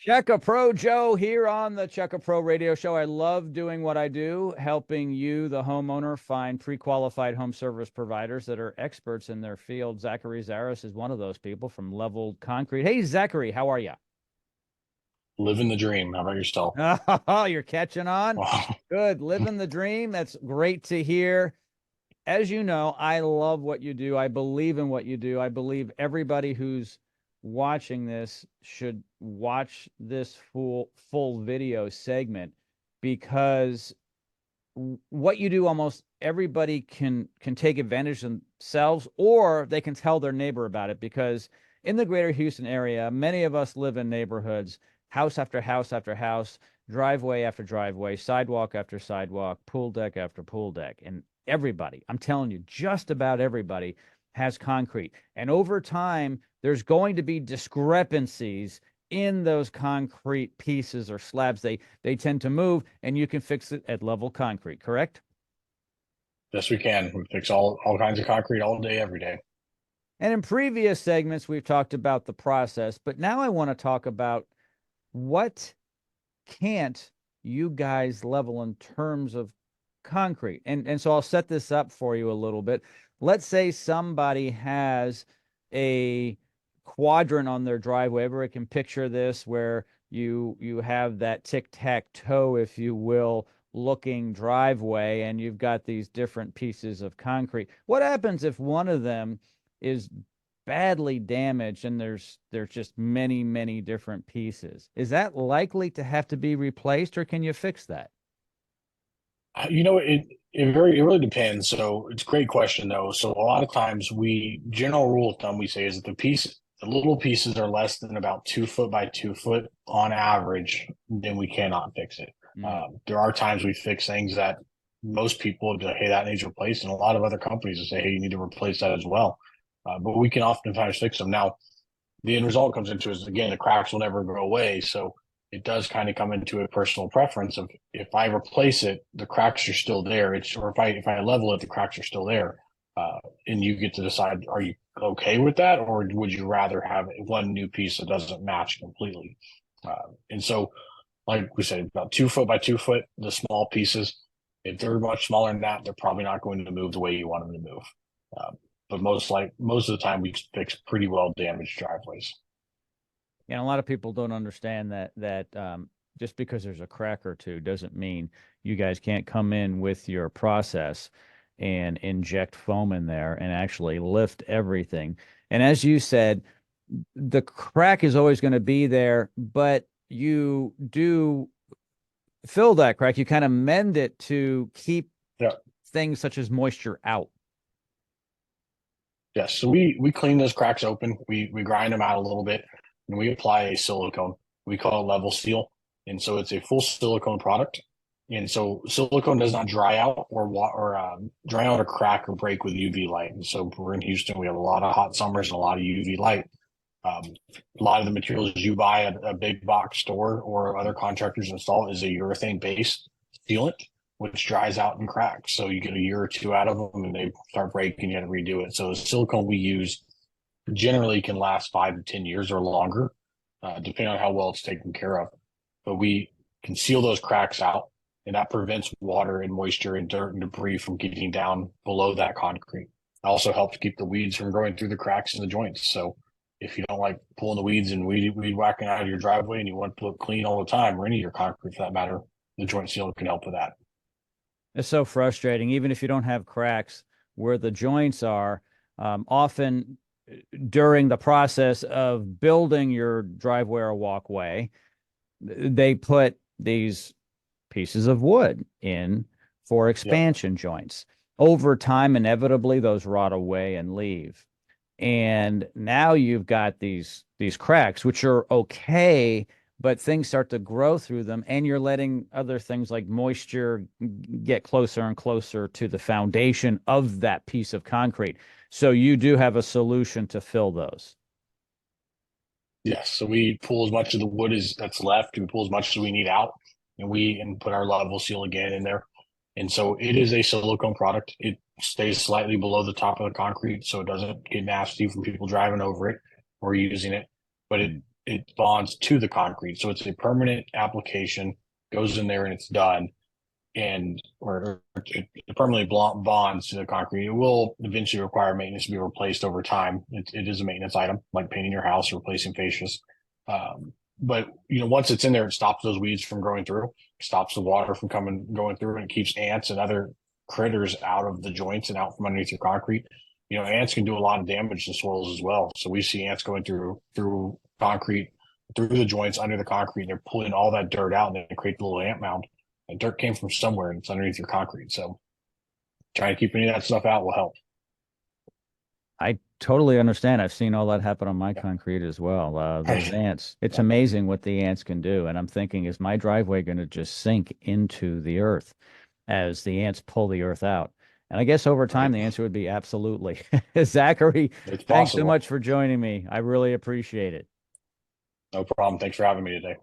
Checka Pro Joe here on the Checka Pro Radio Show. I love doing what I do, helping you, the homeowner, find pre-qualified home service providers that are experts in their field. Zachary Zara is one of those people from Leveled Concrete. Hey, Zachary, how are you? Living the dream. How about yourself? Oh, you're catching on. Wow. Good, living the dream. That's great to hear. As you know, I love what you do. I believe in what you do. I believe everybody who's watching this should watch this full video segment because what you do, almost everybody can take advantage themselves, or they can tell their neighbor about it, because in the greater Houston area, many of us live in neighborhoods, house after house after house, driveway after driveway, sidewalk after sidewalk, pool deck after pool deck. And everybody, I'm telling you, just about everybody has concrete. And over time, there's going to be discrepancies in those concrete pieces or slabs. They tend to move, and you can fix it at Level Concrete, correct? Yes, we can. We fix all kinds of concrete all day, every day. And in previous segments, we've talked about the process, but now I want to talk about what can't you guys level in terms of concrete. And so I'll set this up for you a little bit. Let's say somebody has a quadrant on their driveway. Everybody can picture this, where you have that tic-tac-toe, if you will, looking driveway, and you've got these different pieces of concrete. What happens if one of them is badly damaged and there's just many different pieces? Is that likely to have to be replaced, or can you fix that? It really depends. So it's a great question though. So a lot of times general rule of thumb we say is that the little pieces are less than about 2 foot by 2 foot on average, then we cannot fix it. Mm. There are times we fix things that most people would be like, hey, that needs replaced, and a lot of other companies will say, hey, you need to replace that as well. But we can oftentimes fix them. Now, the end result comes into is, again, the cracks will never go away. So it does kind of come into a personal preference of, if I replace it, the cracks are still there. Or if I level it, the cracks are still there. And you get to decide, are you okay with that, or would you rather have one new piece that doesn't match completely? And so, like we said, about 2 foot by 2 foot, the small pieces, if they're much smaller than that, they're probably not going to move the way you want them to move. But most of the time, we fix pretty well damaged driveways. And a lot of people don't understand that just because there's a crack or two doesn't mean you guys can't come in with your process and inject foam in there and actually lift everything. And as you said, the crack is always going to be there, but you do fill that crack. You kind of mend it to keep Yeah. things such as moisture out. Yes. So we clean those cracks open. We grind them out a little bit, and we apply a silicone. We call it level seal, and so it's a full silicone product. And so silicone does not dry out or crack or break with UV light. And so we're in Houston. We have a lot of hot summers and a lot of UV light. Um, a lot of the materials you buy at a big box store or other contractors install is a urethane based sealant, which dries out and cracks. So you get a year or two out of them and they start breaking. You got to redo it. So the silicone we use generally can last 5 to 10 years or longer, depending on how well it's taken care of. But we can seal those cracks out, and that prevents water and moisture and dirt and debris from getting down below that concrete. It also helps keep the weeds from growing through the cracks in the joints. So if you don't like pulling the weeds and weed whacking out of your driveway, and you want to look clean all the time, or any of your concrete for that matter, the joint seal can help with that. It's so frustrating, even if you don't have cracks where the joints are. Often during the process of building your driveway or walkway, they put these pieces of wood in for Yep. expansion joints. Over time, inevitably, those rot away and leave. And now you've got these cracks, which are okay, but things start to grow through them, and you're letting other things like moisture get closer and closer to the foundation of that piece of concrete. So you do have a solution to fill those. Yes. So we pull as much of the wood as that's left. We pull as much as we need out, and put our level seal again in there. And so it is a silicone product. It stays slightly below the top of the concrete, so it doesn't get nasty from people driving over it or using it. But it it bonds to the concrete. So it's a permanent application, goes in there and it's done. And or it permanently bonds to the concrete. It will eventually require maintenance to be replaced over time. It is a maintenance item, like painting your house or replacing fascias. But once it's in there, it stops those weeds from growing through, stops the water from going through, and it keeps ants and other critters out of the joints and out from underneath your concrete. Ants can do a lot of damage to soils as well. So we see ants going through concrete, through the joints under the concrete, and they're pulling all that dirt out, and they create the little ant mound. And dirt came from somewhere, and it's underneath your concrete. So trying to keep any of that stuff out will help. I totally understand. I've seen all that happen on my concrete as well. Those ants, it's amazing what the ants can do. And I'm thinking, is my driveway going to just sink into the earth as the ants pull the earth out? And I guess over time, the answer would be absolutely. Zachary, thanks so much for joining me. I really appreciate it. No problem. Thanks for having me today.